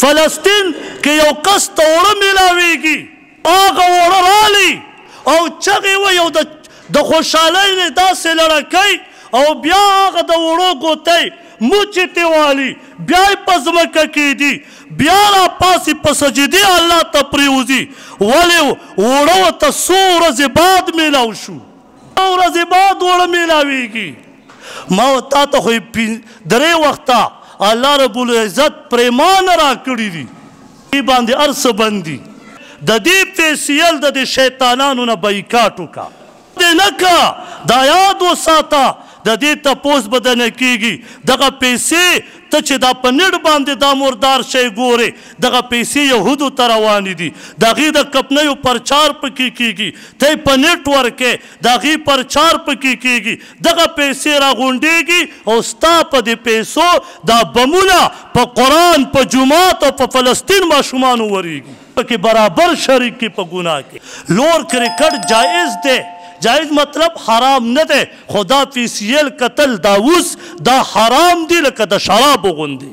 فلسطین کې یو کس ته اوړه میلاویږي هغه اوړه رالی او چغې وایي او د خوشحالۍ نه داسې لړه کوي او بیا هغه د اوړو ګوتی موچې ترې والي بیا یې په ځمکه کېږي بیا راپاسي په سجدې الله ته پرېوځي ولې اوړه ورته څو ورځې بعد میلاو شو څو ورځې بعد اوړه میلاویږي ما تا ته خو درې وخته الله رب العزت پریمانه راکړي دي دې باندې هر څه بند دي د دې فیصل د دې شیطانانو نه بایکاټ وکړه دې نه که دا یاد وساته د دې تپوس به درنه کېږي دغه پیسې ته چې دا په نیټ باندې دا مردار شی ګورې دغه پیسې یهودو ته روانې دي د هغې د کپنیو پرچار پکې کېږي ته یې په نیټ ورکې د هغې پرچار پکې کېږي دغه پیسې راغونډېږي او ستا په دې پیسو دا بمونه په قرآن په جومات او په فلسطین ماشومانو ورېږي پکې برابر شریک کې په ګناه کې لور کرکټ جایز دی جایز مطلب حرام نه دی خو دا فی سی ایل قتل دا اوس دا حرام دی لکه د شرابو غوندې